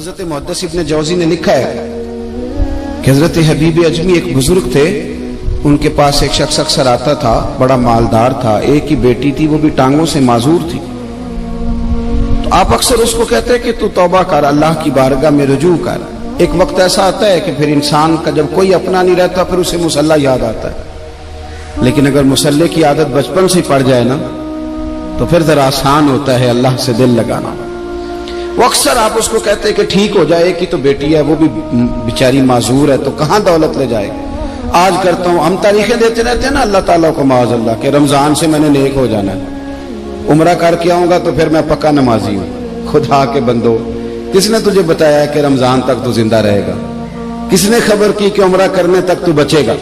حضرت محدث ابن جوزی نے لکھا ہے کہ حضرت حبیب اجمی ایک بزرگ تھے، ان کے پاس ایک شخص اکثر آتا تھا، بڑا مالدار تھا، ایک ہی بیٹی تھی، وہ بھی ٹانگوں سے معذور تھی۔ تو آپ اکثر اس کو کہتے کہ تو توبہ کر، اللہ کی بارگاہ میں رجوع کر۔ ایک وقت ایسا آتا ہے کہ پھر انسان کا جب کوئی اپنا نہیں رہتا پھر اسے مصلی یاد آتا ہے، لیکن اگر مصلی کی عادت بچپن سے پڑ جائے نا تو پھر ذرا آسان ہوتا ہے اللہ سے دل لگانا۔ وہ اکثر آپ اس کو کہتے کہ ٹھیک ہو جائے کہ تو بیٹی ہے، وہ بھی بیچاری معذور ہے، تو کہاں دولت لے جائے۔ آج کرتا ہوں، ہم تاریخیں دیتے رہتے ہیں نا اللہ تعالیٰ کو معاذ اللہ کہ رمضان سے میں نے نیک ہو جانا ہے، عمرہ کر کے آؤں گا تو پھر میں پکا نمازی ہوں۔ خدا کے بندو، کس نے تجھے بتایا کہ رمضان تک تو زندہ رہے گا؟ کس نے خبر کی کہ عمرہ کرنے تک تو بچے گا؟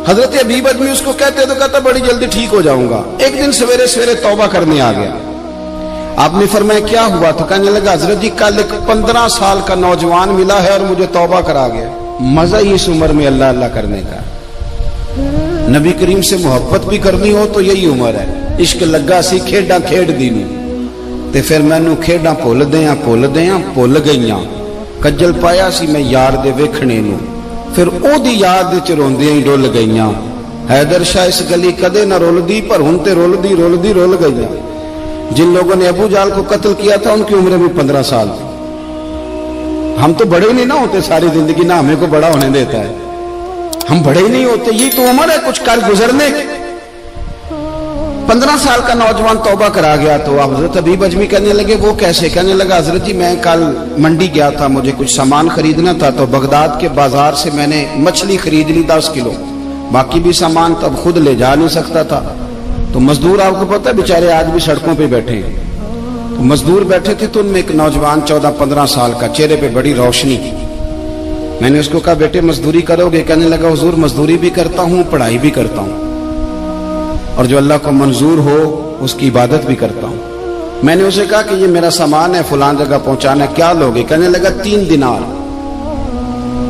حضرت حبیب اجمی اس کو کہتے تو کہتا بڑی جلدی ٹھیک ہو جاؤں گا۔ ایک دن سویرے سویرے توبہ کرنے آ گیا۔ آپ نے فرمایا کیا ہوا؟ تو کہنے لگا حضرت جی کل ایک 15 سال کا نوجوان ملا ہے اور مجھے توبہ کرا گیا۔ مزہ ہی اس عمر میں اللہ اللہ کرنے کا، نبی کریم سے محبت بھی کرنی ہو تو یہی عمر ہے۔ عشق لگا سی کھیڈاں کھیڈ دی نوں تے پھر مینوں کھیڈاں بھول بھول گئیاں، کجل پایا سی میں یار دے ویکھنے نوں، پھر او دی یاد وچ روندیاں ہی ڈول گئیاں۔ حیدر شاہ اس گلی کدے نہ رولدی پر ہن تے رول گئیاں۔ جن لوگوں نے ابو جہل کو قتل کیا تھا ان کی عمریں بھی 15 سال تھی۔ ہم تو بڑے ہی نہیں نہ ہوتے، ساری زندگی نہ ہمیں کو بڑا ہونے دیتا ہے، ہم بڑے ہی نہیں ہوتے، یہ تو عمر ہے کچھ کر گزرنے کی۔ 15 سال کا نوجوان توبہ کرا گیا تو حضرت حبیب اجمی کہنے لگے وہ کیسے؟ کہنے لگا حضرت جی میں کل منڈی گیا تھا، مجھے کچھ سامان خریدنا تھا، تو بغداد کے بازار سے میں نے مچھلی خرید لی 10 کلو، باقی بھی سامان تب خود لے جا نہیں سکتا تھا۔ تو مزدور آپ کو پتہ ہے بیچارے آج بھی سڑکوں پہ بیٹھے ہیں، تو مزدور بیٹھے تھے تو ان میں ایک نوجوان 14-15 سال کا، چہرے پہ بڑی روشنی۔ میں نے اس کو کہا بیٹے مزدوری کرو گے؟ کہنے لگا حضور مزدوری بھی کرتا ہوں، پڑھائی بھی کرتا ہوں، اور جو اللہ کو منظور ہو اس کی عبادت بھی کرتا ہوں۔ میں نے اسے کہا کہ یہ میرا سامان ہے فلاں جگہ پہنچانا ہے، کیا لوگے؟ کہنے لگا 3 دینار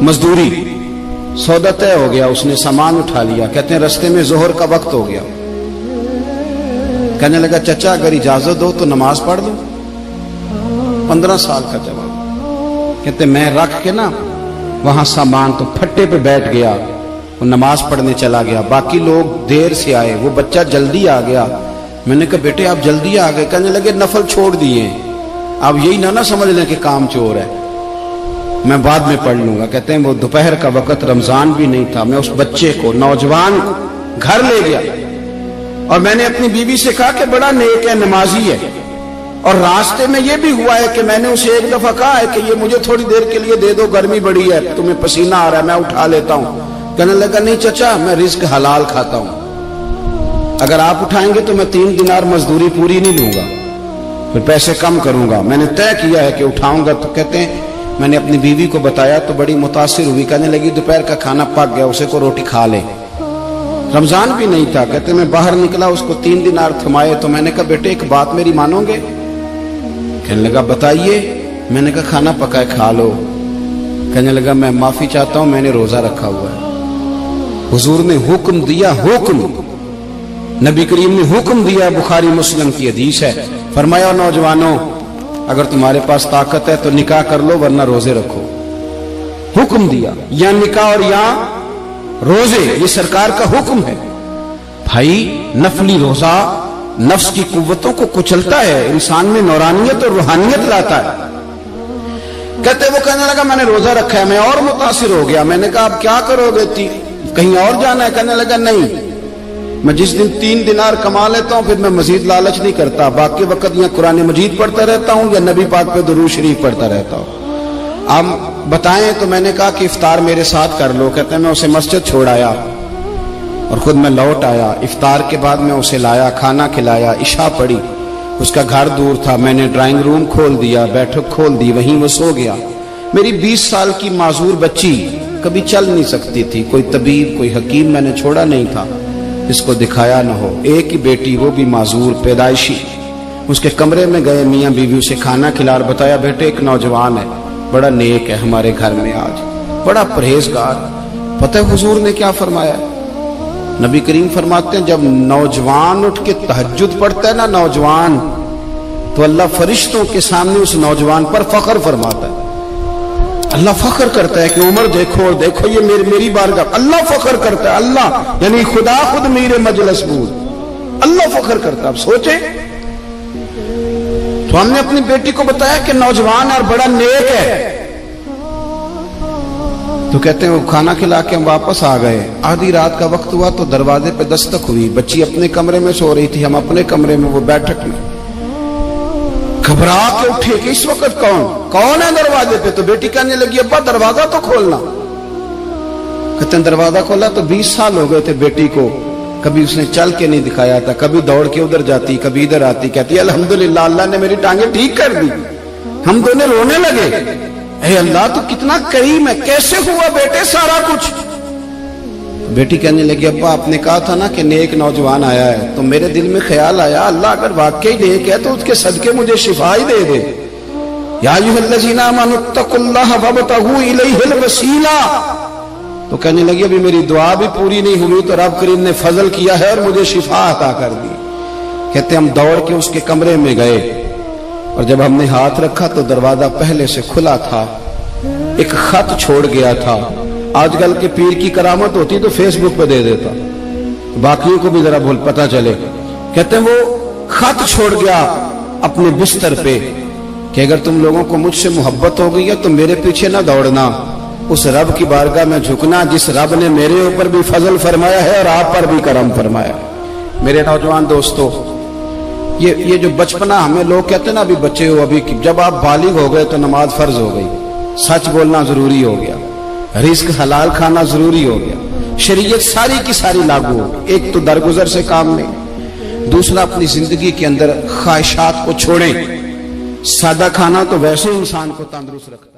مزدوری۔ سودا طے ہو گیا، اس نے سامان اٹھا لیا۔ کہتے ہیں رستے میں ظہر کا وقت ہو گیا، کہنے لگا چچا اگر اجازت ہو تو نماز پڑھ دو۔ 15 سال کا جواب۔ کہتے میں رکھ کے نا وہاں سامان تو پھٹے پہ بیٹھ گیا، وہ نماز پڑھنے چلا گیا، باقی لوگ دیر سے آئے، وہ بچہ جلدی آ گیا۔ میں نے کہا بیٹے آپ جلدی آ گئے؟ کہنے لگے نفل چھوڑ دیے، آپ یہی نہ سمجھ لیں کہ کام چور ہے، میں بعد میں پڑھ لوں گا۔ کہتے ہیں وہ دوپہر کا وقت، رمضان بھی نہیں تھا، میں اس بچے کو نوجوان گھر لے گیا اور میں نے اپنی بیوی سے کہا کہ بڑا نیک ہے، نمازی ہے، اور راستے میں یہ بھی ہوا ہے کہ میں نے اسے ایک دفعہ کہا ہے کہ یہ مجھے تھوڑی دیر کے لیے دے دو، گرمی بڑی ہے، تمہیں پسینہ آ رہا ہے، میں اٹھا لیتا ہوں۔ کہنے لگا نہیں چچا میں رزق حلال کھاتا ہوں، اگر آپ اٹھائیں گے تو میں 3 دینار مزدوری پوری نہیں لوں گا، پھر پیسے کم کروں گا، میں نے طے کیا ہے کہ اٹھاؤں گا۔ تو کہتے ہیں میں نے اپنی بیوی کو بتایا تو بڑی متاثر ہوئی، کہنے لگی دوپہر کا کھانا پک گیا، اسے کو روٹی کھا لے، رمضان بھی نہیں تھا۔ کہتے میں باہر نکلا، اس کو 3 دینار تھمائے، تو میں نے کہا بیٹے ایک بات میری مانو گے؟ کہنے لگا بتائیے۔ میں نے کہا کھانا پکائے کھا لو۔ کہنے لگا میں معافی چاہتا ہوں، میں نے روزہ رکھا ہوا ہے۔ حضور نے حکم دیا، حکم نبی کریم نے حکم دیا، بخاری مسلم کی حدیث ہے، فرمایا نوجوانوں اگر تمہارے پاس طاقت ہے تو نکاح کر لو ورنہ روزے رکھو۔ حکم دیا، یا نکاح اور یا روزے، یہ سرکار کا حکم ہے۔ بھائی نفلی روزہ نفس کی قوتوں کو کچلتا ہے، انسان میں نورانیت اور روحانیت لاتا ہے۔ کہتے وہ کہنے لگا میں نے روزہ رکھا ہے، میں اور متاثر ہو گیا۔ میں نے کہا اب کیا کرو گے؟ کہیں اور جانا ہے؟ کہنے لگا نہیں، میں جس دن 3 دینار کما لیتا ہوں پھر میں مزید لالچ نہیں کرتا، باقی وقت یا قرآن مجید پڑھتا رہتا ہوں یا نبی پاک پہ درود شریف پڑھتا رہتا ہوں۔ آپ بتائیں تو میں نے کہا کہ افطار میرے ساتھ کر لو۔ کہتے ہیں میں اسے مسجد چھوڑ آیا اور خود میں لوٹ آیا، افطار کے بعد میں اسے لایا، کھانا کھلایا، عشاء پڑھی، اس کا گھر دور تھا، میں نے ڈرائنگ روم کھول دیا، بیٹھک کھول دی، وہیں وہ سو گیا۔ میری 20 سال کی معذور بچی کبھی چل نہیں سکتی تھی، کوئی طبیب کوئی حکیم میں نے چھوڑا نہیں تھا اس کو دکھایا نہ ہو، ایک ہی بیٹی وہ بھی معذور پیدائشی۔ اس کے کمرے میں گئے، میاں بیوی اسے کھانا کھلا اور بتایا بیٹے ایک نوجوان ہے، بڑا نیک ہے ہمارے گھر میں، آج بڑا پرہیزگار۔ پتہ ہے حضور نے کیا فرمایا؟ نبی کریم فرماتے ہیں جب نوجوان اٹھ کے تہجد پڑھتا ہے نا، نوجوان تو اللہ فرشتوں کے سامنے اس نوجوان پر فخر فرماتا ہے. اللہ فخر کرتا ہے کہ عمر دیکھو اور دیکھو یہ میری بارگاہ. اللہ فخر کرتا ہے, اللہ یعنی خدا خود میرے مجلس بود, اللہ فخر کرتا ہے. اب سوچیں, تو ہم نے اپنی بیٹی کو بتایا کہ نوجوان اور بڑا نیک ہے, تو کہتے ہیں وہ کھانا کھلا کے ہم واپس آ گئے. آدھی رات کا وقت ہوا تو دروازے پہ دستک ہوئی. بچی اپنے کمرے میں سو رہی تھی, ہم اپنے کمرے میں, وہ بیٹھک میں. گھبرا کے اٹھے کہ اس وقت کون ہے دروازے پہ؟ تو بیٹی کہنے لگی ابا دروازہ تو کھولنا. کہتے ہیں دروازہ کھولا تو 20 سال ہو گئے تھے بیٹی کو, کبھی اس نے چل کے نہیں دکھایا تھا, کبھی دوڑ کے ادھر جاتی کبھی ادھر آتی. کہتی الحمدللہ اللہ نے میری ٹانگیں ٹھیک کر دی. ہم دونوں رونے لگے, اے اللہ تو کتنا کریم ہے, کیسے ہوا بیٹے سارا کچھ؟ بیٹی کہنے لگی ابا آپ نے کہا تھا نا کہ نیک نوجوان آیا ہے, تو میرے دل میں خیال آیا اللہ اگر واقعی نیک ہے تو اس کے صدقے مجھے شفا ہی دے دے. یا ایھا الذین آمنوا اتقوا اللہ وابتغوا الیہ الوسیلہ. تو کہنے لگی ابھی میری دعا بھی پوری نہیں ہوئی تو رب کریم نے فضل کیا ہے اور مجھے شفا عطا کر دی. کہتے ہم دوڑ کے اس کے کمرے میں گئے اور جب ہم نے ہاتھ رکھا تو دروازہ پہلے سے کھلا تھا, ایک خط چھوڑ گیا تھا. آج کل کے پیر کی کرامت ہوتی تو فیس بک پہ دے دیتا, باقیوں کو بھی ذرا بھول پتا چلے. کہتے ہیں وہ خط چھوڑ گیا اپنے بستر پہ کہ اگر تم لوگوں کو مجھ سے محبت ہو گئی ہے تو میرے پیچھے نہ دوڑنا, اس رب کی بارگاہ میں جھکنا جس رب نے میرے اوپر بھی فضل فرمایا ہے اور آپ پر بھی کرم فرمایا. میرے نوجوان دوستو, یہ جو بچپنا ہمیں لوگ کہتے ہیں نا ابھی بچے ہو, ابھی جب آپ بالغ ہو گئے تو نماز فرض ہو گئی, سچ بولنا ضروری ہو گیا, رزق حلال کھانا ضروری ہو گیا, شریعت ساری کی ساری لاگو ہو. ایک تو درگزر سے کام لیں, دوسرا اپنی زندگی کے اندر خواہشات کو چھوڑیں. سادہ کھانا تو ویسے انسان کو تندرست رکھتا ہے.